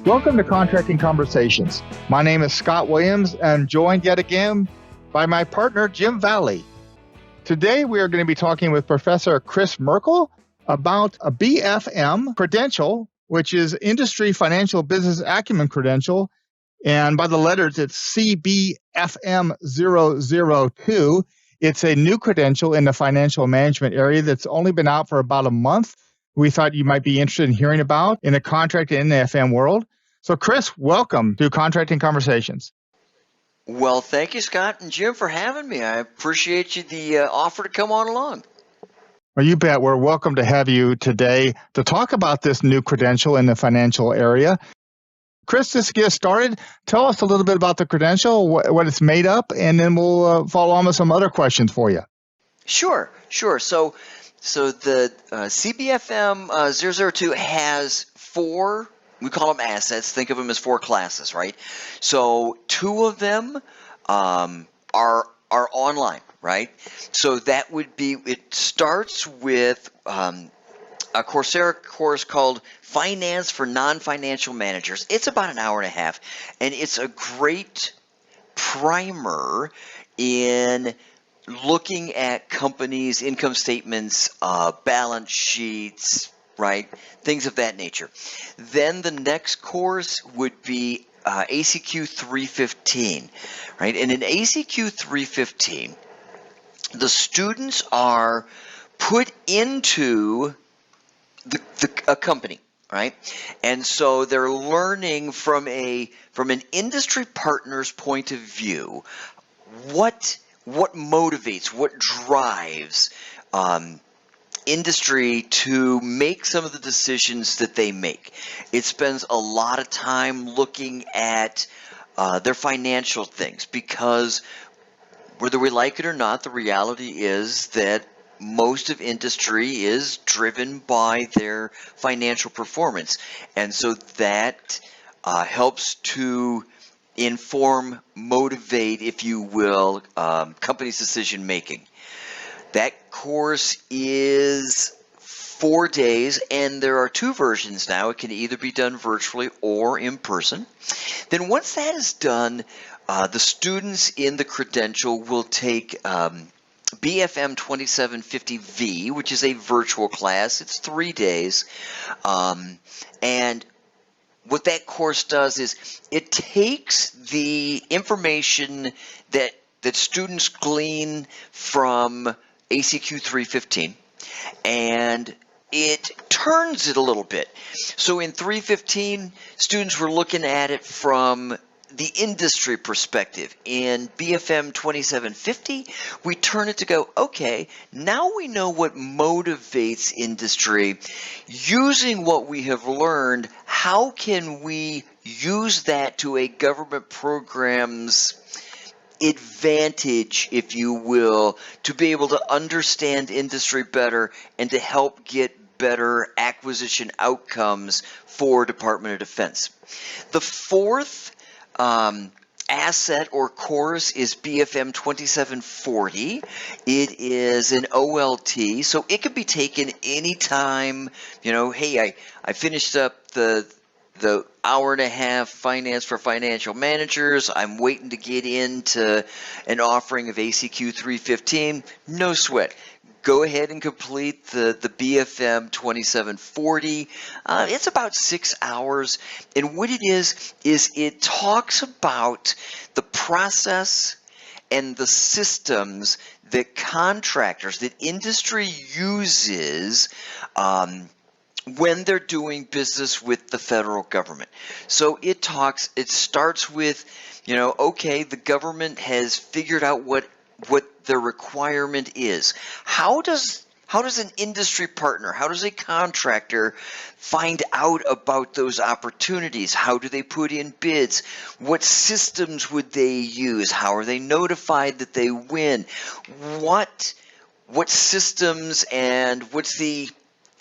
Welcome to Contracting Conversations. My name is Scott Williams and joined yet again by my partner, Jim Valley. Today, we are going to be talking with Professor Chris Merkel about a BFM credential, which is Industry Financial Business Acumen Credential. And by the letters, it's CBFM 002. It's a new credential in the financial management area that's only been out for about a month. We thought you might be interested in hearing about in the contract and FM world. So, Chris, welcome to Contracting Conversations. Well, thank you, Scott and Jim, for having me. I appreciate you the offer to come on along. Well, you bet. We're welcome to have you today to talk about this new credential in the financial area. Chris, just get started. Tell us a little bit about the credential, what it's made up, and then we'll follow on with some other questions for you. Sure. So the CBFM 002 has four, we call them assets. Think of them as four classes, right? So two of them are online, right? So that would be, it starts with a Coursera course called Finance for Non-Financial Managers. It's about an hour and a half, and it's a great primer in looking at companies' income statements, balance sheets, right? Things of that nature. Then the next course would be ACQ 315, right? And in ACQ 315, the students are put into a company, right? And so they're learning from an industry partner's point of view what motivates, what drives industry to make some of the decisions that they make. It spends a lot of time looking at their financial things, because whether we like it or not, the reality is that most of industry is driven by their financial performance. And so that helps to inform, motivate, if you will, companies' decision making. That course is 4 days, and there are two versions now. It can either be done virtually or in person. Then once that is done, the students in the credential will take BFM 2750V, which is a virtual class. It's 3 days. And what that course does is it takes the information that students glean from ACQ 315 and it turns it a little bit. So in 315, students were looking at it from the industry perspective. In BFM 2750, we turn it to go, okay, now we know what motivates industry. Using what we have learned, how can we use that to a government program's advantage, if you will, to be able to understand industry better and to help get better acquisition outcomes for Department of Defense. The fourth asset or course is BFM 2740. It is an OLT, so it can be taken anytime. You know, hey, I finished up the hour and a half finance for financial managers. I'm waiting to get into an offering of ACQ 315. No sweat. Go ahead and complete the BFM 2740. It's about 6 hours. And what it is it talks about the process and the systems that contractors, that industry uses when they're doing business with the federal government. So it starts with, okay, the government has figured out what their requirement is. How does an industry partner, how does a contractor find out about those opportunities? How do they put in bids? What systems would they use? How are they notified that they win? What systems and what's the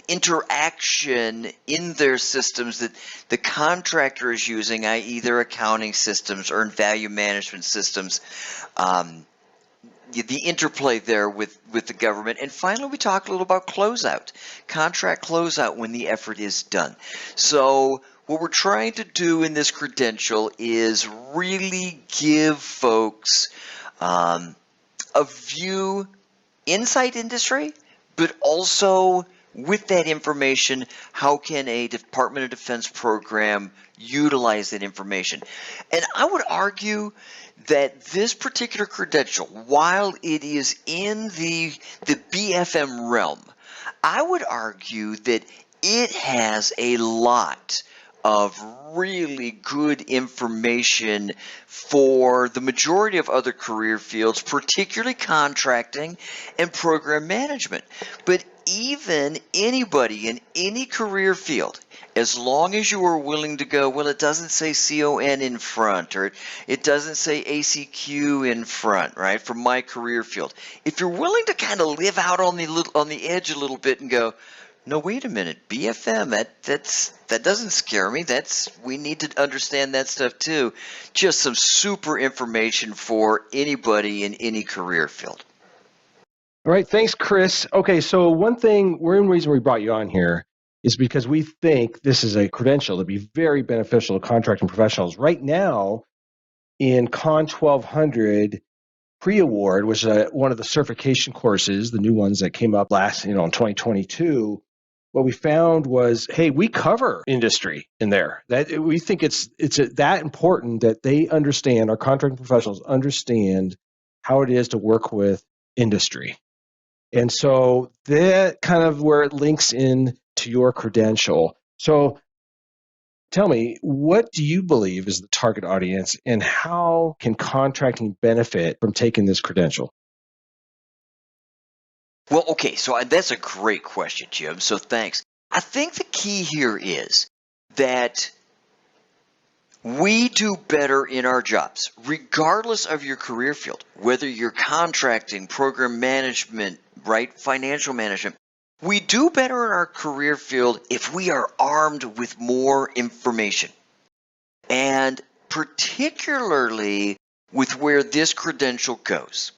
interaction in their systems that the contractor is using, i.e. their accounting systems, earned value management systems, the interplay there with the government. And finally, we talk a little about closeout, contract closeout when the effort is done. So what we're trying to do in this credential is really give folks a view inside industry, but also with that information, how can a Department of Defense program utilize that information? And I would argue that this particular credential, while it is in the BFM realm, I would argue that it has a lot of really good information for the majority of other career fields, particularly contracting and program management. But even anybody in any career field, as long as you are willing to go, well, it doesn't say CON in front, or it doesn't say ACQ in front, right, from my career field. If you're willing to kind of live out on the edge a little bit and go, no, wait a minute, BFM, that doesn't scare me. We need to understand that stuff too. Just some super information for anybody in any career field. All right, thanks, Chris. Okay, so one reason we brought you on here is because we think this is a credential to be very beneficial to contracting professionals. Right now, in Con 1200 pre-award, which is one of the certification courses, the new ones that came up in 2022, what we found was, hey, we cover industry in there. That we think it's that important that they understand, our contracting professionals understand how it is to work with industry. And so that kind of where it links in to your credential. So tell me, what do you believe is the target audience, and how can contracting benefit from taking this credential? Well, okay, so that's a great question, Jim, so thanks. I think the key here is that we do better in our jobs, regardless of your career field, whether you're contracting, program management, right, financial management. We do better in our career field if we are armed with more information. And particularly with where this credential goes,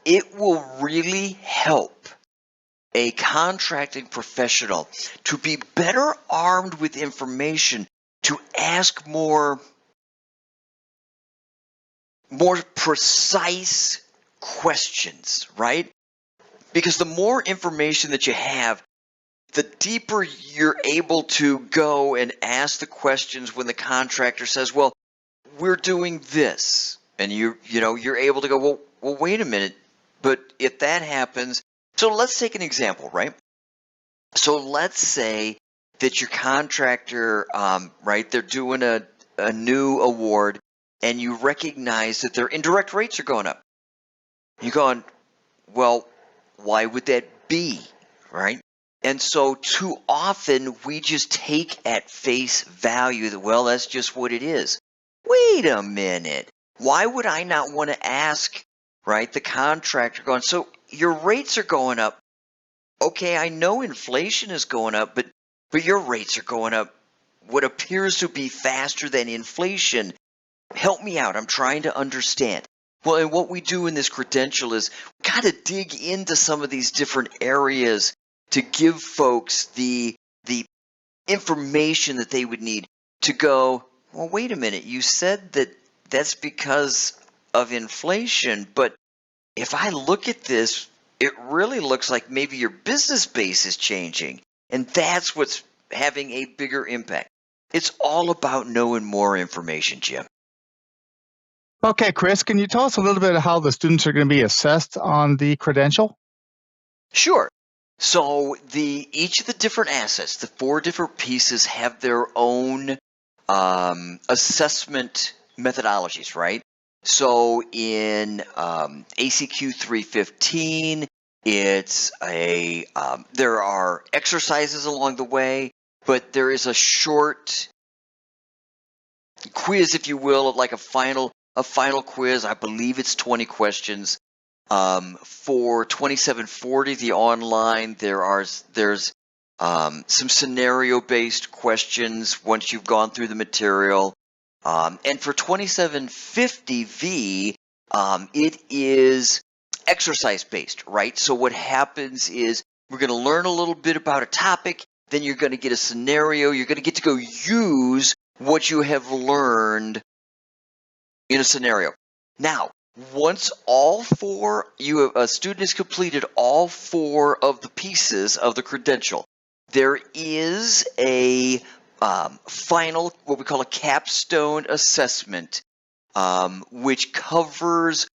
it will really help a contracting professional to be better armed with information to ask more precise questions, right? Because the more information that you have, the deeper you're able to go and ask the questions when the contractor says, well, we're doing this. And you're able to go, well, wait a minute. But if that happens, so let's take an example, right? So let's say that your contractor, right, they're doing a new award, and you recognize that their indirect rates are going up. You're going, well, why would that be, right? And so too often we just take at face value that, well, that's just what it is. Wait a minute. Why would I not want to ask, right, the contractor going, so your rates are going up. Okay, I know inflation is going up, but your rates are going up what appears to be faster than inflation. Help me out. I'm trying to understand. Well, and what we do in this credential is kind of dig into some of these different areas to give folks the information that they would need to go, well, wait a minute. You said that that's because of inflation, but if I look at this, it really looks like maybe your business base is changing, and that's what's having a bigger impact. It's all about knowing more information, Jim. Okay, Chris, can you tell us a little bit of how the students are going to be assessed on the credential? Sure. So each of the different assets, the 4 different pieces, have their own assessment methodologies, right? So in ACQ 315, it's there are exercises along the way, but there is a short quiz, if you will, like a final quiz. I believe it's 20 questions. For 2740, the online, there's some scenario-based questions once you've gone through the material. And for 2750V, it is exercise-based, right? So what happens is we're going to learn a little bit about a topic, then you're going to get a scenario. You're going to get to go use what you have learned in a scenario. Now, once a student has completed all 4 of the pieces of the credential, there is a final, what we call a capstone assessment, which covers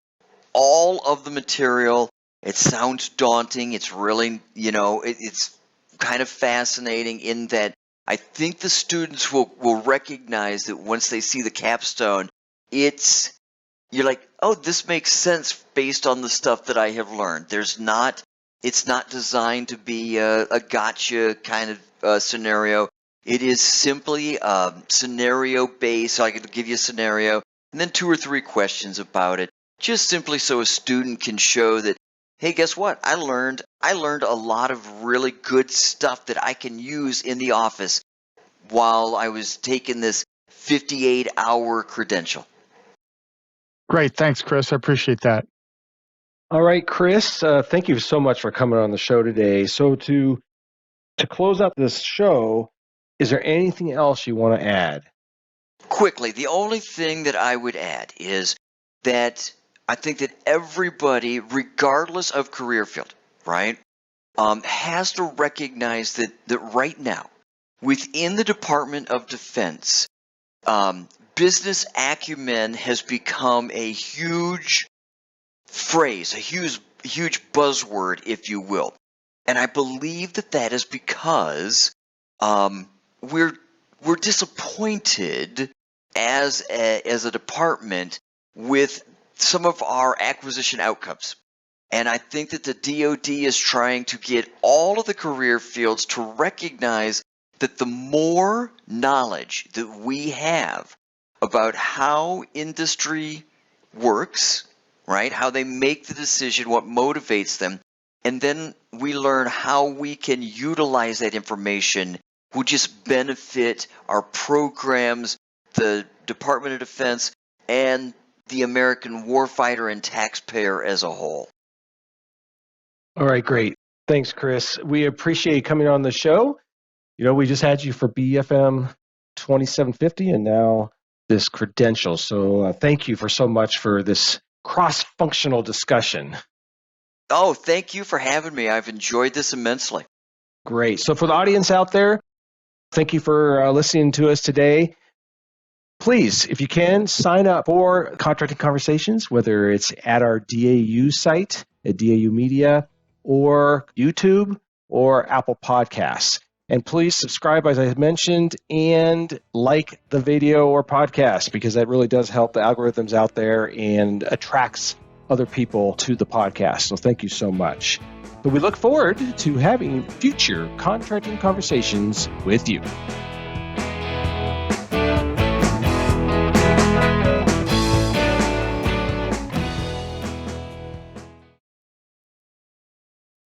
all of the material. It sounds daunting. It's really, it's kind of fascinating in that I think the students will recognize that once they see the capstone, you're like, oh, this makes sense based on the stuff that I have learned. It's not designed to be a gotcha kind of scenario. It is simply scenario based. So I could give you a scenario and then 2 or 3 questions about it, just simply so a student can show that, hey, guess what? I learned a lot of really good stuff that I can use in the office while I was taking this 58-hour credential. Great. Thanks, Chris. I appreciate that. All right, Chris, thank you so much for coming on the show today. So to close out this show, is there anything else you want to add? Quickly, the only thing that I would add is that I think that everybody, regardless of career field, right, has to recognize that right now, within the Department of Defense, business acumen has become a huge phrase, a huge buzzword, if you will. And I believe that is because we're disappointed as a department with some of our acquisition outcomes. And I think that the DoD is trying to get all of the career fields to recognize that the more knowledge that we have about how industry works, right, how they make the decision, what motivates them, and then we learn how we can utilize that information will just benefit our programs, the Department of Defense, and the American warfighter and taxpayer as a whole. All right, great. Thanks, Chris. We appreciate you coming on the show. We just had you for BFM 2750 and now this credential. So thank you so much for this cross-functional discussion. Oh, thank you for having me. I've enjoyed this immensely. Great. So for the audience out there, thank you for listening to us today. Please, if you can, sign up for Contracting Conversations, whether it's at our DAU site, at DAU Media, or YouTube, or Apple Podcasts. And please subscribe, as I had mentioned, and like the video or podcast, because that really does help the algorithms out there and attracts other people to the podcast. So thank you so much. But we look forward to having future contracting conversations with you.